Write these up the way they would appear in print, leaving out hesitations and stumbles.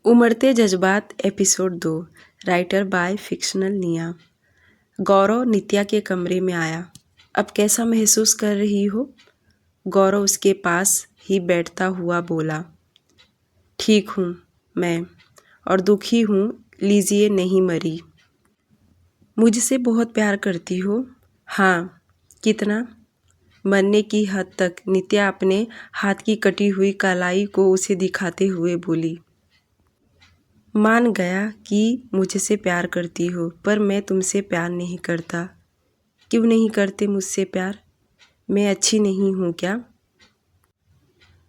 उमड़ते जज्बात episode 2 writer bye fictional निया। गौरव नित्या के कमरे में आया। अब कैसा महसूस कर रही हो? गौरव उसके पास ही बैठता हुआ बोला। ठीक हूँ मैं, और दुखी हूँ। लीजिए, नहीं मरी। मुझसे बहुत प्यार करती हो? हाँ। कितना? मरने की हद तक। नित्या अपने हाथ की कटी हुई कलाई को उसे दिखाते हुए बोली। मान गया कि मुझसे प्यार करती हो, पर मैं तुमसे प्यार नहीं करता। क्यों नहीं करते मुझसे प्यार? मैं अच्छी नहीं हूँ क्या?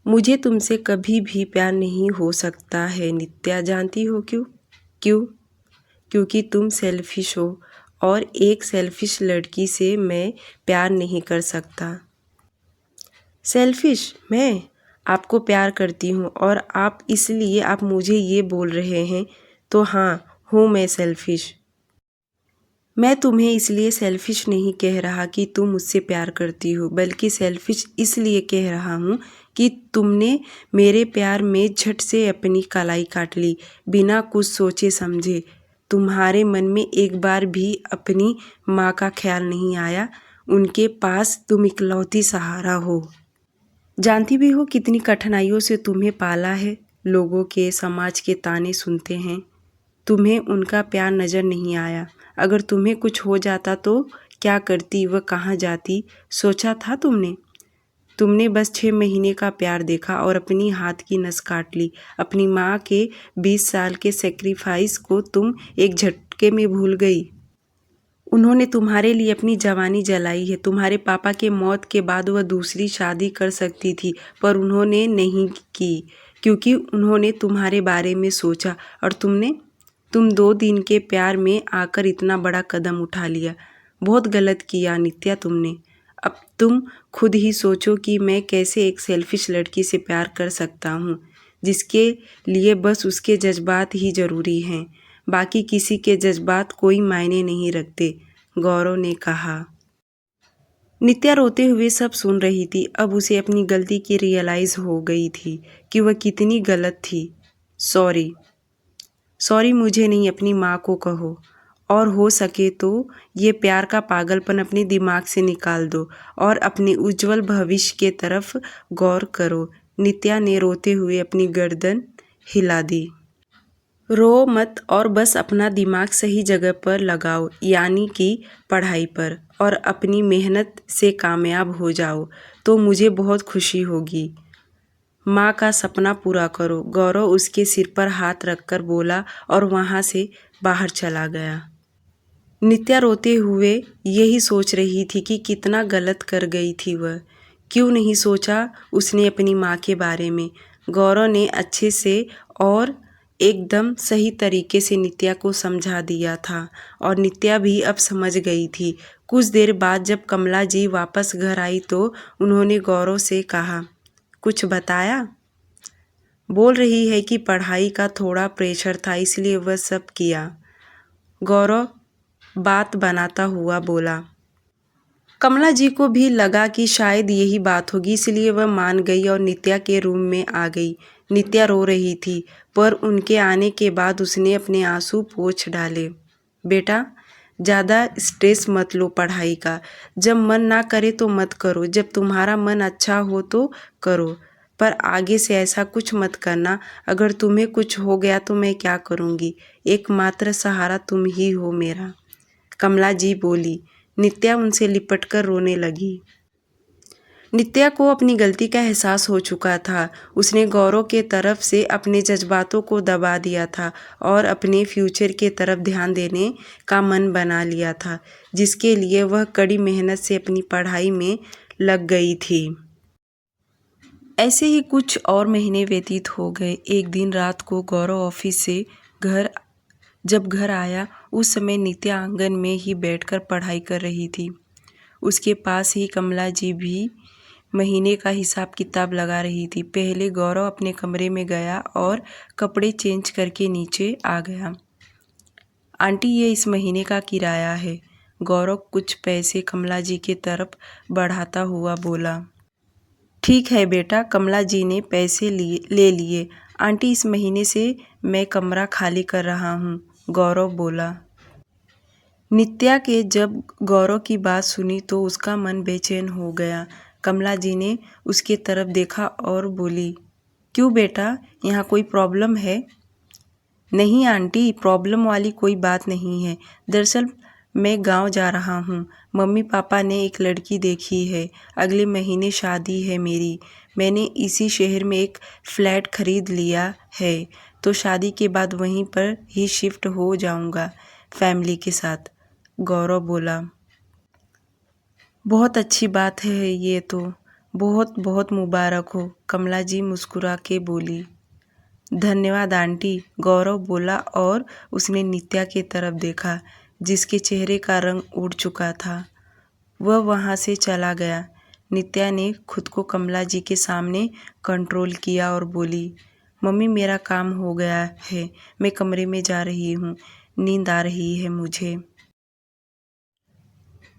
मुझे तुमसे कभी भी प्यार नहीं हो सकता है नित्या, जानती हो क्यों? क्यों? क्योंकि तुम सेल्फिश हो, और एक सेल्फिश लड़की से मैं प्यार नहीं कर सकता। सेल्फिश? मैं आपको प्यार करती हूँ और आप इसलिए आप मुझे ये बोल रहे हैं, तो हाँ, हूँ मैं सेल्फिश। मैं तुम्हें इसलिए सेल्फिश नहीं कह रहा कि तुम मुझसे प्यार करती हो, बल्कि सेल्फिश इसलिए कह रहा हूँ कि तुमने मेरे प्यार में झट से अपनी कलाई काट ली, बिना कुछ सोचे समझे। तुम्हारे मन में एक बार भी अपनी माँ का ख्याल नहीं आया। उनके पास तुम इकलौती सहारा हो। जानती भी हो कितनी कठिनाइयों से तुम्हें पाला है। लोगों के, समाज के ताने सुनते हैं। तुम्हें उनका प्यार नज़र नहीं आया। अगर तुम्हें कुछ हो जाता तो क्या करती, वह कहाँ जाती, सोचा था तुमने? तुमने बस 6 महीने का प्यार देखा और अपनी हाथ की नस काट ली। अपनी माँ के 20 साल के सेक्रीफाइस को तुम एक झटके में भूल गई। उन्होंने तुम्हारे लिए अपनी जवानी जलाई है। तुम्हारे पापा के मौत के बाद वह दूसरी शादी कर सकती थी, पर उन्होंने नहीं की, क्योंकि उन्होंने तुम्हारे बारे में सोचा। और तुम 2 दिन के प्यार में आकर इतना बड़ा कदम उठा लिया। बहुत गलत किया नित्या तुमने। अब तुम खुद ही सोचो कि मैं कैसे एक सेल्फिश लड़की से प्यार कर सकता हूँ, जिसके लिए बस उसके जज्बात ही ज़रूरी हैं। बाकी किसी के जज्बात कोई मायने नहीं रखते, गौरव ने कहा। नित्या रोते हुए सब सुन रही थी। अब उसे अपनी गलती की रियलाइज़ हो गई थी कि वह कितनी गलत थी। सॉरी मुझे नहीं, अपनी माँ को कहो, और हो सके तो ये प्यार का पागलपन अपने दिमाग से निकाल दो और अपने उज्जवल भविष्य के तरफ गौर करो। नित्या ने रोते हुए अपनी गर्दन हिला दी। रो मत और बस अपना दिमाग सही जगह पर लगाओ, यानी कि पढ़ाई पर, और अपनी मेहनत से कामयाब हो जाओ तो मुझे बहुत खुशी होगी। माँ का सपना पूरा करो। गौरव उसके सिर पर हाथ रखकर बोला और वहाँ से बाहर चला गया। नित्या रोते हुए यही सोच रही थी कि कितना गलत कर गई थी वह। क्यों नहीं सोचा उसने अपनी माँ के बारे में। गौरव ने अच्छे से और एकदम सही तरीके से नित्या को समझा दिया था, और नित्या भी अब समझ गई थी। कुछ देर बाद जब कमला जी वापस घर आई तो उन्होंने गौरव से कहा, कुछ बताया? बोल रही है कि पढ़ाई का थोड़ा प्रेशर था, इसलिए वह सब किया। गौरव बात बनाता हुआ बोला। कमला जी को भी लगा कि शायद यही बात होगी, इसलिए वह मान गई और नित्या के रूम में आ गई। नित्या रो रही थी, पर उनके आने के बाद उसने अपने आंसू पोंछ डाले। बेटा, ज़्यादा स्ट्रेस मत लो पढ़ाई का। जब मन ना करे तो मत करो, जब तुम्हारा मन अच्छा हो तो करो, पर आगे से ऐसा कुछ मत करना। अगर तुम्हें कुछ हो गया तो मैं क्या करूँगी? एकमात्र सहारा तुम ही हो मेरा, कमला जी बोली। नित्या उनसे लिपटकर रोने लगी। नित्या को अपनी गलती का एहसास हो चुका था। उसने गौरव के तरफ से अपने जज्बातों को दबा दिया था और अपने फ्यूचर के तरफ ध्यान देने का मन बना लिया था, जिसके लिए वह कड़ी मेहनत से अपनी पढ़ाई में लग गई थी। ऐसे ही कुछ और महीने व्यतीत हो गए। एक दिन रात को गौरव ऑफिस से जब घर आया, उस समय नित्या आंगन में ही बैठकर पढ़ाई कर रही थी। उसके पास ही कमला जी भी महीने का हिसाब किताब लगा रही थी। पहले गौरव अपने कमरे में गया और कपड़े चेंज करके नीचे आ गया। आंटी, ये इस महीने का किराया है। गौरव कुछ पैसे कमला जी के तरफ बढ़ाता हुआ बोला। ठीक है बेटा, कमला जी ने पैसे ले लिए। आंटी, इस महीने से मैं कमरा खाली कर रहा हूँ, गौरव बोला। नित्या के जब गौरव की बात सुनी तो उसका मन बेचैन हो गया। कमला जी ने उसके तरफ देखा और बोली, क्यों बेटा, यहाँ कोई प्रॉब्लम है? नहीं आंटी, प्रॉब्लम वाली कोई बात नहीं है। दरअसल मैं गांव जा रहा हूँ। मम्मी पापा ने एक लड़की देखी है। अगले महीने शादी है मेरी। मैंने इसी शहर में एक फ्लैट खरीद लिया है, तो शादी के बाद वहीं पर ही शिफ्ट हो जाऊँगा फैमिली के साथ, गौरव बोला। बहुत अच्छी बात है ये तो, बहुत बहुत मुबारक हो, कमला जी मुस्कुरा के बोली। धन्यवाद आंटी, गौरव बोला और उसने नित्या की तरफ देखा, जिसके चेहरे का रंग उड़ चुका था। वह वहाँ से चला गया। नित्या ने खुद को कमला जी के सामने कंट्रोल किया और बोली, मम्मी मेरा काम हो गया है, मैं कमरे में जा रही हूँ, नींद आ रही है मुझे।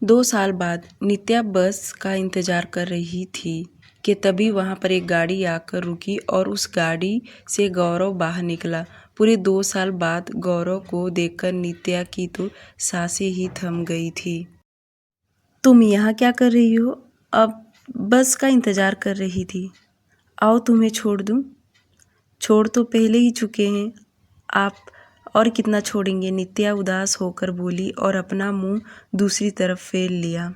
2 साल बाद नित्या बस का इंतज़ार कर रही थी कि तभी वहाँ पर एक गाड़ी आकर रुकी और उस गाड़ी से गौरव बाहर निकला। पूरे 2 साल बाद गौरव को देखकर नित्या की तो सांसें ही थम गई थी। तुम यहाँ क्या कर रही हो? अब बस का इंतज़ार कर रही थी। आओ तुम्हें छोड़ दूँ? छोड़ तो पहले ही चुके हैं आप, और कितना छोड़ेंगे? नित्या उदास होकर बोली और अपना मुंह दूसरी तरफ फेर लिया।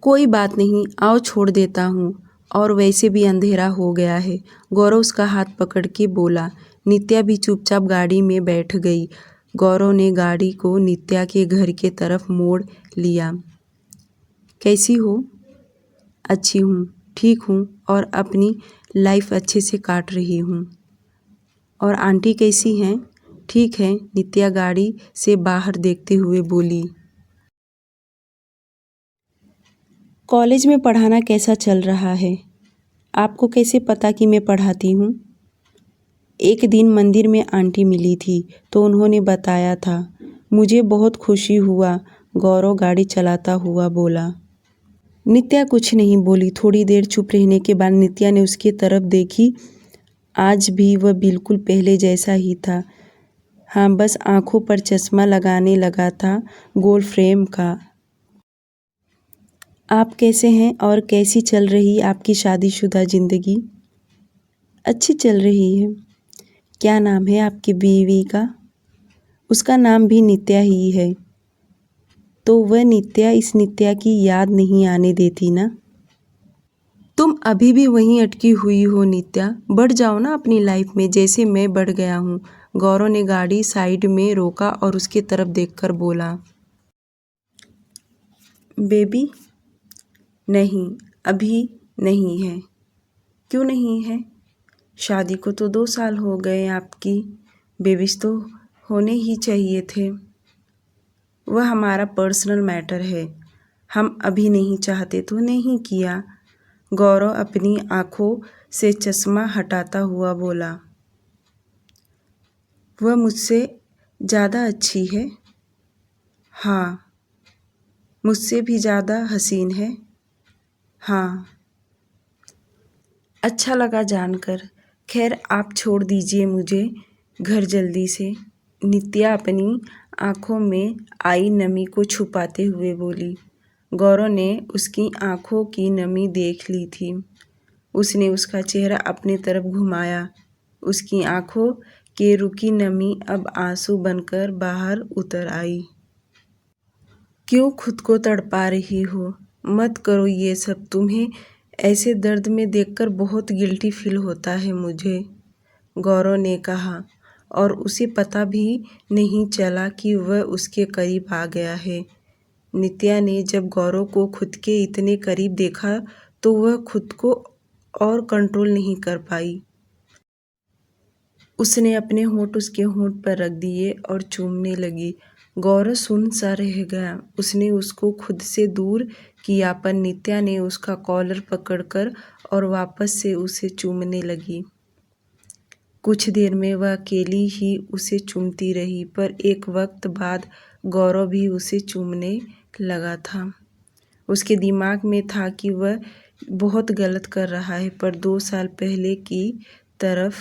कोई बात नहीं, आओ छोड़ देता हूँ, और वैसे भी अंधेरा हो गया है, गौरव उसका हाथ पकड़ के बोला। नित्या भी चुपचाप गाड़ी में बैठ गई। गौरव ने गाड़ी को नित्या के घर के तरफ मोड़ लिया। कैसी हो? अच्छी हूँ, ठीक हूँ और अपनी लाइफ अच्छे से काट रही हूँ। और आंटी कैसी हैं? ठीक है, नित्या गाड़ी से बाहर देखते हुए बोली। कॉलेज में पढ़ाना कैसा चल रहा है? आपको कैसे पता कि मैं पढ़ाती हूँ? एक दिन मंदिर में आंटी मिली थी तो उन्होंने बताया था। मुझे बहुत खुशी हुआ, गौरव गाड़ी चलाता हुआ बोला। नित्या कुछ नहीं बोली। थोड़ी देर चुप रहने के बाद नित्या ने उसकी तरफ देखी। आज भी वह बिल्कुल पहले जैसा ही था। हाँ, बस आंखों पर चश्मा लगाने लगा था, गोल फ्रेम का। आप कैसे हैं और कैसी चल रही आपकी शादीशुदा ज़िंदगी? अच्छी चल रही है। क्या नाम है आपकी बीवी का? उसका नाम भी नित्या ही है। तो वह नित्या इस नित्या की याद नहीं आने देती ना? तुम अभी भी वहीं अटकी हुई हो नित्या, बढ़ जाओ ना अपनी लाइफ में जैसे मैं बढ़ गया हूँ। गौरव ने गाड़ी साइड में रोका और उसकी तरफ देखकर बोला। बेबी? नहीं, अभी नहीं है। क्यों नहीं है? शादी को तो 2 साल हो गए आपकी, बेबीज तो होने ही चाहिए थे। वह हमारा पर्सनल मैटर है, हम अभी नहीं चाहते तो नहीं किया, गौरव अपनी आंखों से चश्मा हटाता हुआ बोला। वह मुझसे ज़्यादा अच्छी है? हाँ। मुझसे भी ज़्यादा हसीन है? हाँ। अच्छा लगा जानकर। खैर आप छोड़ दीजिए मुझे घर जल्दी से। नित्या अपनी आंखों में आई नमी को छुपाते हुए बोली। गौरव ने उसकी आंखों की नमी देख ली थी। उसने उसका चेहरा अपनी तरफ घुमाया। उसकी आंखों की रुकी नमी अब आंसू बनकर बाहर उतर आई। क्यों खुद को तड़पा रही हो? मत करो ये सब। तुम्हें ऐसे दर्द में देखकर बहुत गिल्टी फील होता है मुझे, गौरव ने कहा, और उसे पता भी नहीं चला कि वह उसके करीब आ गया है। नित्या ने जब गौरव को खुद के इतने करीब देखा तो वह खुद को और कंट्रोल नहीं कर पाई। उसने अपने होंठ उसके होंठ पर रख दिए और चूमने लगी। गौरव सुन्न सा रह गया। उसने उसको खुद से दूर किया पर नित्या ने उसका कॉलर पकड़कर और वापस से उसे चूमने लगी। कुछ देर में वह अकेली ही उसे चूमती रही पर एक वक्त बाद गौरव भी उसे चूमने लगा था। उसके दिमाग में था कि वह बहुत गलत कर रहा है पर 2 साल पहले की तरफ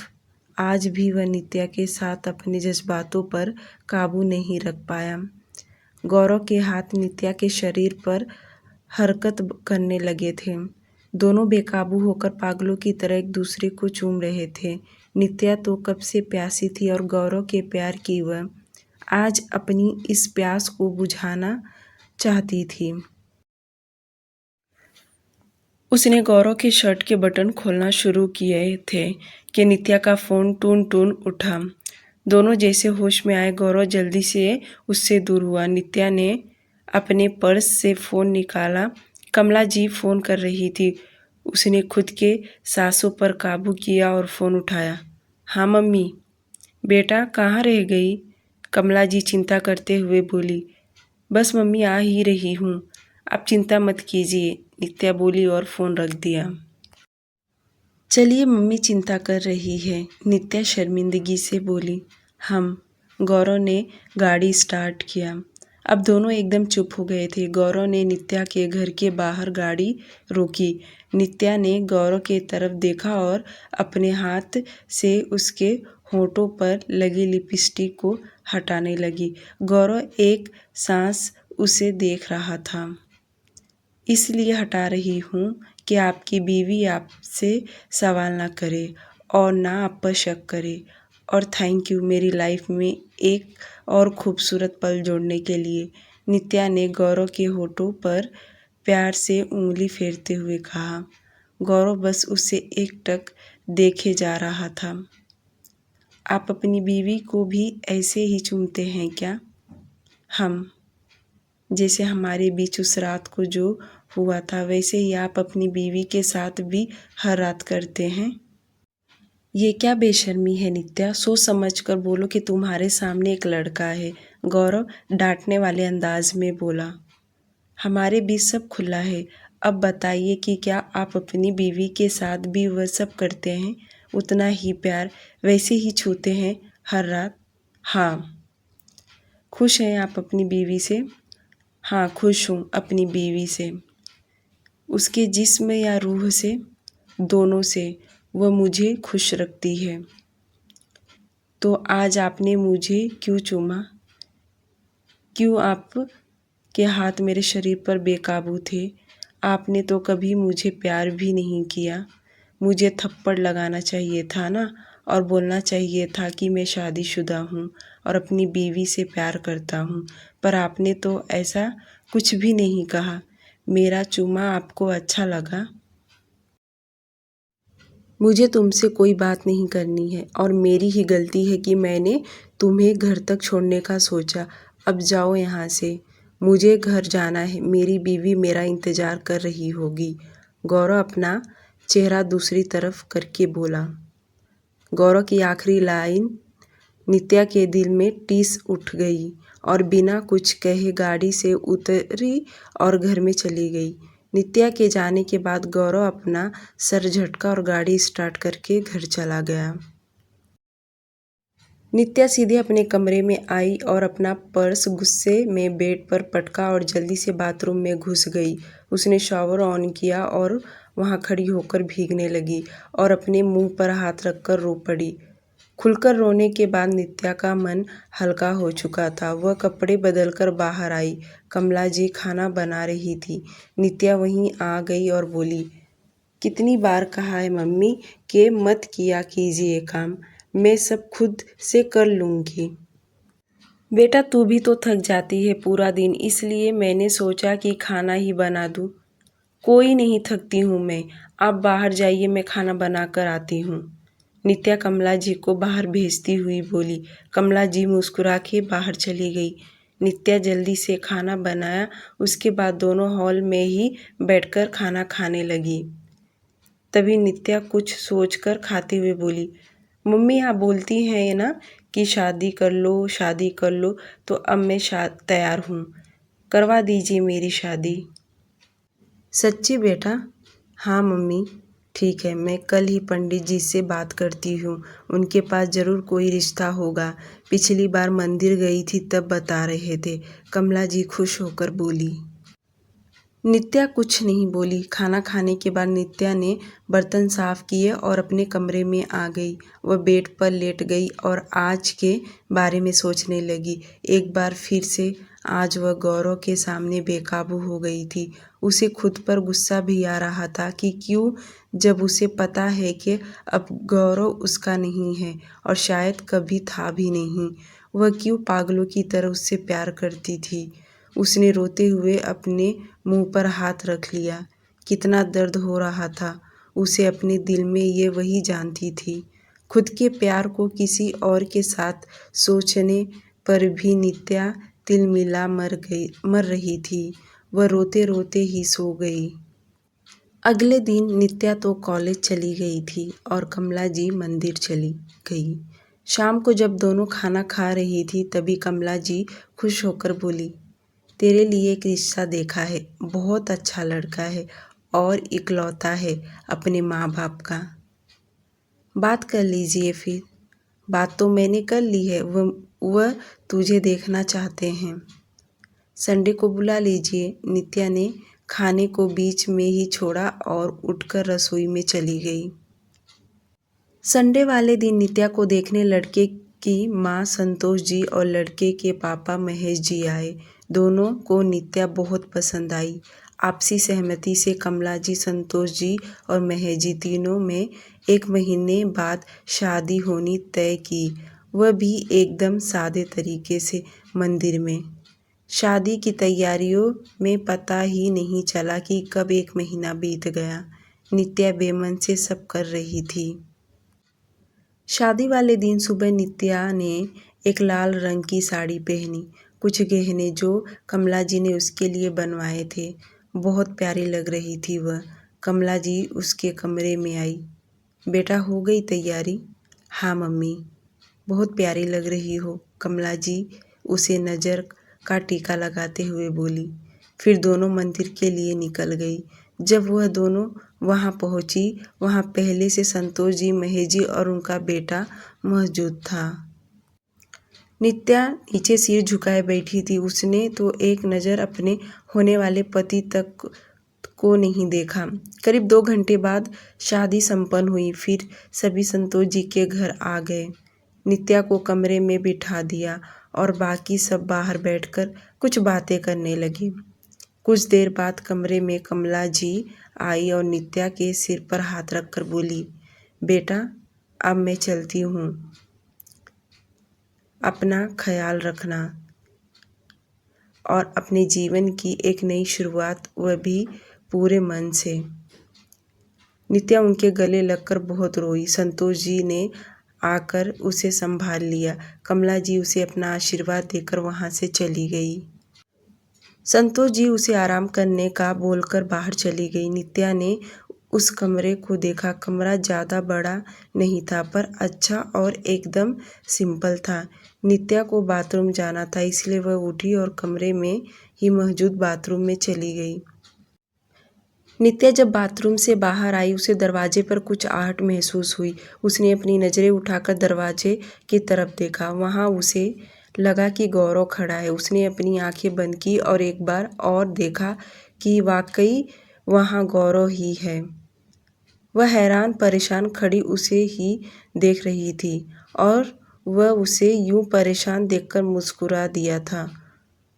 आज भी वह नित्या के साथ अपने जज्बातों पर काबू नहीं रख पाया। गौरव के हाथ नित्या के शरीर पर हरकत करने लगे थे। दोनों बेकाबू होकर पागलों की तरह एक दूसरे को चूम रहे थे। नित्या तो कब से प्यासी थी और गौरव के प्यार की वह आज अपनी इस प्यास को बुझाना चाहती थी। उसने गौरव के शर्ट के बटन खोलना शुरू किए थे कि नित्या का फ़ोन टून टून उठा। दोनों जैसे होश में आए। गौरव जल्दी से उससे दूर हुआ। नित्या ने अपने पर्स से फ़ोन निकाला। कमला जी फ़ोन कर रही थी। उसने खुद के सांसों पर काबू किया और फ़ोन उठाया। हाँ मम्मी। बेटा कहाँ रह गई? कमला जी चिंता करते हुए बोली। बस मम्मी आ ही रही हूँ, आप चिंता मत कीजिए, नित्या बोली और फ़ोन रख दिया। चलिए मम्मी चिंता कर रही है, नित्या शर्मिंदगी से बोली। गौरव ने गाड़ी स्टार्ट किया। अब दोनों एकदम चुप हो गए थे। गौरव ने नित्या के घर के बाहर गाड़ी रोकी। नित्या ने गौरव के तरफ देखा और अपने हाथ से उसके होठों पर लगी लिपस्टिक को हटाने लगी। गौरव एक सांस उसे देख रहा था। इसलिए हटा रही हूँ कि आपकी बीवी आपसे सवाल ना करे और ना आप पर शक करे। और थैंक यू मेरी लाइफ में एक और खूबसूरत पल जोड़ने के लिए, नित्या ने गौरव के होठों पर प्यार से उंगली फेरते हुए कहा। गौरव बस उसे एकटक देखे जा रहा था। आप अपनी बीवी को भी ऐसे ही चूमते हैं क्या? जैसे हमारे बीच उस रात को जो हुआ था वैसे ही आप अपनी बीवी के साथ भी हर रात करते हैं। ये क्या बेशर्मी है नित्या, सोच समझ कर बोलो कि तुम्हारे सामने एक लड़का है। गौरव डांटने वाले अंदाज में बोला। हमारे बीच सब खुला है। अब बताइए कि क्या आप अपनी बीवी के साथ भी वह सब करते हैं, उतना ही प्यार वैसे ही छूते हैं हर रात? हाँ। खुश हैं आप अपनी बीवी से? हाँ खुश हूँ अपनी बीवी से, उसके जिस्म या रूह से, दोनों से वह मुझे खुश रखती है। तो आज आपने मुझे क्यों चूमा? क्यों आप के हाथ मेरे शरीर पर बेकाबू थे? आपने तो कभी मुझे प्यार भी नहीं किया। मुझे थप्पड़ लगाना चाहिए था ना, और बोलना चाहिए था कि मैं शादीशुदा हूँ और अपनी बीवी से प्यार करता हूँ, पर आपने तो ऐसा कुछ भी नहीं कहा। मेरा चूमा आपको अच्छा लगा? मुझे तुमसे कोई बात नहीं करनी है और मेरी ही गलती है कि मैंने तुम्हें घर तक छोड़ने का सोचा। अब जाओ यहाँ से, मुझे घर जाना है, मेरी बीवी मेरा इंतज़ार कर रही होगी। गौरव अपना चेहरा दूसरी तरफ करके बोला। गौरव की आखिरी लाइन नित्या के दिल में टीस उठ गई और बिना कुछ कहे गाड़ी से उतरी और घर में चली गई। नित्या के जाने के बाद गौरव अपना सर झटका और गाड़ी स्टार्ट करके घर चला गया। नित्या सीधे अपने कमरे में आई और अपना पर्स गुस्से में बेड पर पटका और जल्दी से बाथरूम में घुस गई। उसने शॉवर ऑन किया और वहां खड़ी होकर भीगने लगी और अपने मुंह पर हाथ रखकर रो पड़ी। खुलकर रोने के बाद नित्या का मन हल्का हो चुका था। वह कपड़े बदलकर बाहर आई। कमला जी खाना बना रही थी। नित्या वहीं आ गई और बोली, कितनी बार कहा है मम्मी कि मत किया कीजिए काम, मैं सब खुद से कर लूँगी। बेटा तू भी तो थक जाती है पूरा दिन, इसलिए मैंने सोचा कि खाना ही बना दूँ। कोई नहीं थकती हूँ मैं, आप बाहर जाइए, मैं खाना बना कर आती हूँ। नित्या कमला जी को बाहर भेजती हुई बोली। कमला जी मुस्कुरा के बाहर चली गई। नित्या जल्दी से खाना बनाया। उसके बाद दोनों हॉल में ही बैठकर खाना खाने लगी। तभी नित्या कुछ सोचकर खाते हुए बोली, मम्मी आप बोलती हैं ना कि शादी कर लो, तो अब मैं तैयार हूँ, करवा दीजिए मेरी शादी। सच्ची बेटा? हाँ मम्मी, ठीक है, मैं कल ही पंडित जी से बात करती हूँ, उनके पास ज़रूर कोई रिश्ता होगा। पिछली बार मंदिर गई थी तब बता रहे थे। कमला जी खुश होकर बोली। नित्या कुछ नहीं बोली। खाना खाने के बाद नित्या ने बर्तन साफ किए और अपने कमरे में आ गई। वह बेड पर लेट गई और आज के बारे में सोचने लगी। एक बार फिर से आज वह गौरव के सामने बेकाबू हो गई थी। उसे खुद पर गुस्सा भी आ रहा था कि क्यों, जब उसे पता है कि अब गौरव उसका नहीं है और शायद कभी था भी नहीं, वह क्यों पागलों की तरह उससे प्यार करती थी। उसने रोते हुए अपने मुंह पर हाथ रख लिया। कितना दर्द हो रहा था उसे अपने दिल में, ये वही जानती थी। खुद के प्यार को किसी और के साथ सोचने पर भी नित्या तिलमिला मर रही थी। वह रोते रोते ही सो गई। अगले दिन नित्या तो कॉलेज चली गई थी और कमला जी मंदिर चली गई। शाम को जब दोनों खाना खा रही थी तभी कमला जी खुश होकर बोली, तेरे लिए एक रिश्ता देखा है, बहुत अच्छा लड़का है और इकलौता है अपने माँ बाप का। बात कर लीजिए फिर। बात तो मैंने कर ली है, वह तुझे देखना चाहते हैं। संडे को बुला लीजिए। नित्या ने खाने को बीच में ही छोड़ा और उठकर रसोई में चली गई। संडे वाले दिन नित्या को देखने लड़के की माँ संतोष जी और लड़के के पापा महेश जी आए। दोनों को नित्या बहुत पसंद आई। आपसी सहमति से कमला जी, संतोष जी और महेश जी तीनों में 1 महीने बाद शादी होनी तय की, वह भी एकदम सादे तरीके से मंदिर में। शादी की तैयारियों में पता ही नहीं चला कि कब 1 महीना बीत गया। नित्या बेमन से सब कर रही थी। शादी वाले दिन सुबह नित्या ने एक लाल रंग की साड़ी पहनी। कुछ गहने जो कमला जी ने उसके लिए बनवाए थे, बहुत प्यारी लग रही थी वह। कमला जी उसके कमरे में आई। बेटा, हो गई तैयारी? हाँ मम्मी, बहुत प्यारी लग रही हो, कमला जी उसे नज़र का टीका लगाते हुए बोली। फिर दोनों मंदिर के लिए निकल गई। जब वह दोनों वहां पहुंची, वहां पहले से संतोष जी, महेश जी और उनका बेटा मौजूद था। नित्या नीचे सिर झुकाए बैठी थी। उसने तो एक नज़र अपने होने वाले पति तक को नहीं देखा। करीब 2 घंटे बाद शादी संपन्न हुई। फिर सभी संतोष जी के घर आ गए। नित्या को कमरे में बिठा दिया और बाकी सब बाहर बैठकर कुछ बातें करने लगे। कुछ देर बाद कमरे में कमला जी आई और नित्या के सिर पर हाथ रखकर बोली, बेटा अब मैं चलती हूँ, अपना ख्याल रखना और अपने जीवन की एक नई शुरुआत, वह भी पूरे मन से। नित्या उनके गले लगकर बहुत रोई। संतोष जी ने आकर उसे संभाल लिया। कमला जी उसे अपना आशीर्वाद देकर वहां से चली गई। संतोष जी उसे आराम करने का बोलकर बाहर चली गई। नित्या ने उस कमरे को देखा। कमरा ज़्यादा बड़ा नहीं था पर अच्छा और एकदम सिंपल था। नित्या को बाथरूम जाना था, इसलिए वह उठी और कमरे में ही मौजूद बाथरूम में चली गई। नित्या जब बाथरूम से बाहर आई, उसे दरवाजे पर कुछ आहट महसूस हुई। उसने अपनी नज़रें उठाकर दरवाजे की तरफ देखा। वहां उसे लगा कि गौरव खड़ा है। उसने अपनी आंखें बंद की और एक बार और देखा कि वाकई वहां गौरव ही है। वह हैरान परेशान खड़ी उसे ही देख रही थी और वह उसे यूं परेशान देखकर मुस्कुरा दिया था।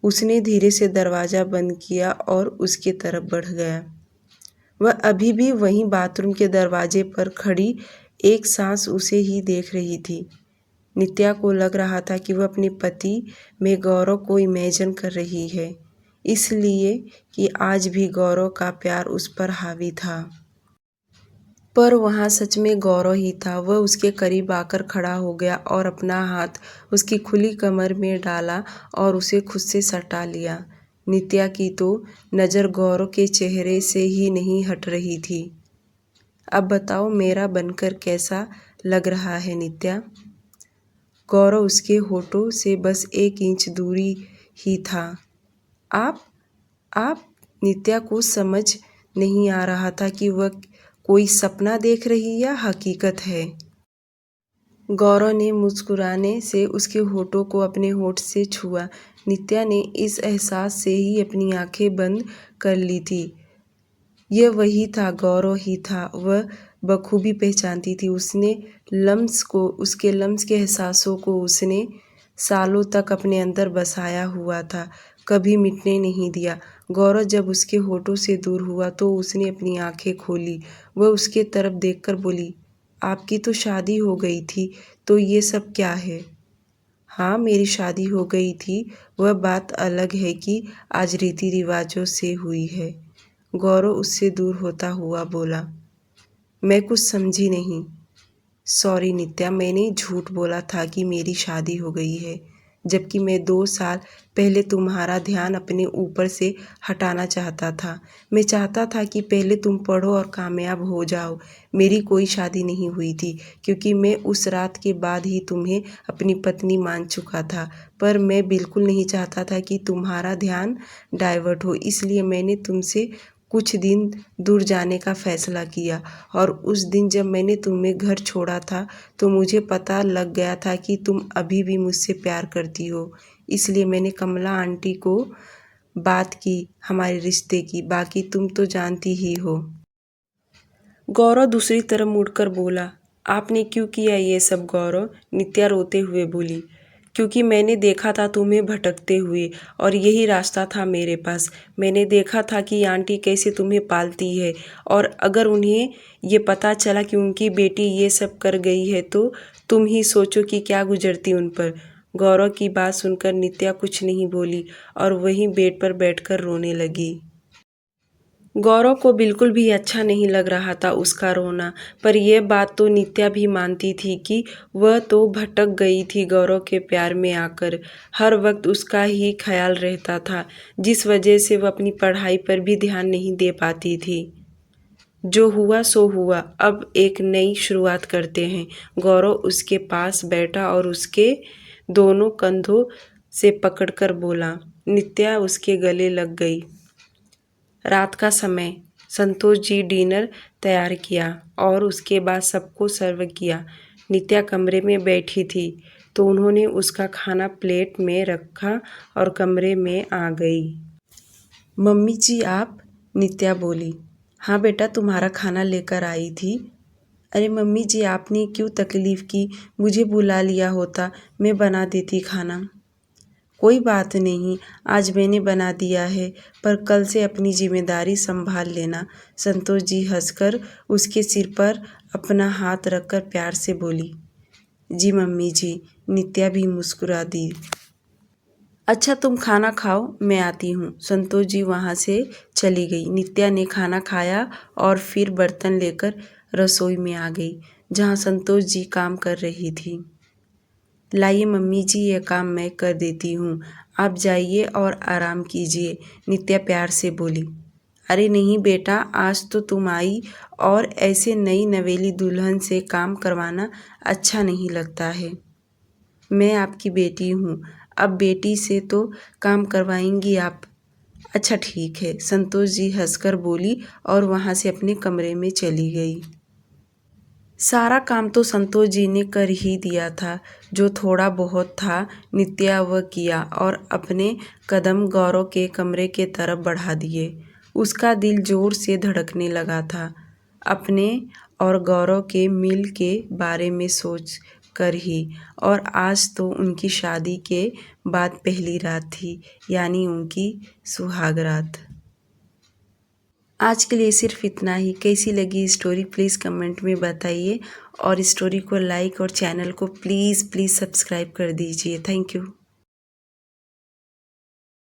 उसने धीरे से दरवाज़ा बंद किया और उसकी तरफ बढ़ गया। वह अभी भी वहीं बाथरूम के दरवाजे पर खड़ी एक सांस उसे ही देख रही थी। नित्या को लग रहा था कि वह अपने पति में गौरव को इमेजिन कर रही है, इसलिए कि आज भी गौरव का प्यार उस पर हावी था। पर वहाँ सच में गौरव ही था। वह उसके करीब आकर खड़ा हो गया और अपना हाथ उसकी खुली कमर में डाला और उसे खुद से सटा लिया। नित्या की तो नज़र गौरव के चेहरे से ही नहीं हट रही थी। अब बताओ मेरा बनकर कैसा लग रहा है नित्या? गौरव उसके होठों से बस 1 इंच दूरी ही था। आप नित्या को समझ नहीं आ रहा था कि वह कोई सपना देख रही या हकीकत है। गौरव ने मुस्कुराने से उसके होठों को अपने होठ से छुआ। नित्या ने इस एहसास से ही अपनी आंखें बंद कर ली थी। यह वही था, गौरव ही था। वह बखूबी पहचानती थी उसके लम्स के एहसासों को उसने सालों तक अपने अंदर बसाया हुआ था, कभी मिटने नहीं दिया। गौरव जब उसके होठों से दूर हुआ तो उसने अपनी आंखें खोली। वह उसके तरफ देखकर बोली, आपकी तो शादी हो गई थी, तो ये सब क्या है? हाँ, मेरी शादी हो गई थी, वह बात अलग है कि आज रीति रिवाजों से हुई है। गौरव उससे दूर होता हुआ बोला, मैं कुछ समझी नहीं। सॉरी नित्या, मैंने झूठ बोला था कि मेरी शादी हो गई है, जबकि मैं 2 साल पहले तुम्हारा ध्यान अपने ऊपर से हटाना चाहता था। मैं चाहता था कि पहले तुम पढ़ो और कामयाब हो जाओ। मेरी कोई शादी नहीं हुई थी, क्योंकि मैं उस रात के बाद ही तुम्हें अपनी पत्नी मान चुका था। पर मैं बिल्कुल नहीं चाहता था कि तुम्हारा ध्यान डाइवर्ट हो, इसलिए मैंने तुमसे कुछ दिन दूर जाने का फ़ैसला किया। और उस दिन जब मैंने तुम्हें घर छोड़ा था तो मुझे पता लग गया था कि तुम अभी भी मुझसे प्यार करती हो। इसलिए मैंने कमला आंटी को बात की हमारे रिश्ते की, बाकी तुम तो जानती ही हो। गौरव दूसरी तरफ मुड़कर बोला, आपने क्यों किया ये सब गौरव? नित्या रोते हुए बोली, क्योंकि मैंने देखा था तुम्हें भटकते हुए और यही रास्ता था मेरे पास। मैंने देखा था कि आंटी कैसे तुम्हें पालती है, और अगर उन्हें ये पता चला कि उनकी बेटी ये सब कर गई है तो तुम ही सोचो कि क्या गुजरती उन पर। गौरव की बात सुनकर नित्या कुछ नहीं बोली और वहीं बेड पर बैठकर रोने लगी। गौरव को बिल्कुल भी अच्छा नहीं लग रहा था उसका रोना, पर यह बात तो नित्या भी मानती थी कि वह तो भटक गई थी गौरव के प्यार में आकर। हर वक्त उसका ही ख्याल रहता था, जिस वजह से वह अपनी पढ़ाई पर भी ध्यान नहीं दे पाती थी। जो हुआ सो हुआ, अब एक नई शुरुआत करते हैं। गौरव उसके पास बैठा और उसके दोनों कंधों से पकड़कर बोला। नित्या उसके गले लग गई। रात का समय। संतोष जी डिनर तैयार किया और उसके बाद सबको सर्व किया। नित्या कमरे में बैठी थी तो उन्होंने उसका खाना प्लेट में रखा और कमरे में आ गई। मम्मी जी आप? नित्या बोली। हाँ बेटा, तुम्हारा खाना लेकर आई थी। अरे मम्मी जी, आपने क्यों तकलीफ़ की? मुझे बुला लिया होता, मैं बना देती खाना। कोई बात नहीं, आज मैंने बना दिया है, पर कल से अपनी जिम्मेदारी संभाल लेना। संतोष जी हंसकर उसके सिर पर अपना हाथ रखकर प्यार से बोली। जी मम्मी जी। नित्या भी मुस्कुरा दी। अच्छा तुम खाना खाओ, मैं आती हूँ। संतोष जी वहाँ से चली गई। नित्या ने खाना खाया और फिर बर्तन लेकर रसोई में आ गई, जहाँ संतोष जी काम कर रही थी। लाइए मम्मी जी, ये काम मैं कर देती हूँ, आप जाइए और आराम कीजिए, नित्या प्यार से बोली। अरे नहीं बेटा, आज तो तुम आई और ऐसे नई नवेली दुल्हन से काम करवाना अच्छा नहीं लगता है। मैं आपकी बेटी हूँ, अब बेटी से तो काम करवाएंगी आप। अच्छा ठीक है, संतोष जी हंसकर बोली और वहाँ से अपने कमरे में चली गई। सारा काम तो संतोष जी ने कर ही दिया था। जो थोड़ा बहुत था नित्या वह किया और अपने कदम गौरव के कमरे के तरफ बढ़ा दिए। उसका दिल जोर से धड़कने लगा था, अपने और गौरव के मिल के बारे में सोच कर ही। और आज तो उनकी शादी के बाद पहली रात थी, यानी उनकी सुहाग रात। आज के लिए सिर्फ इतना ही। कैसी लगी स्टोरी प्लीज़ कमेंट में बताइए और स्टोरी को लाइक और चैनल को प्लीज़ सब्सक्राइब कर दीजिए। Thank you.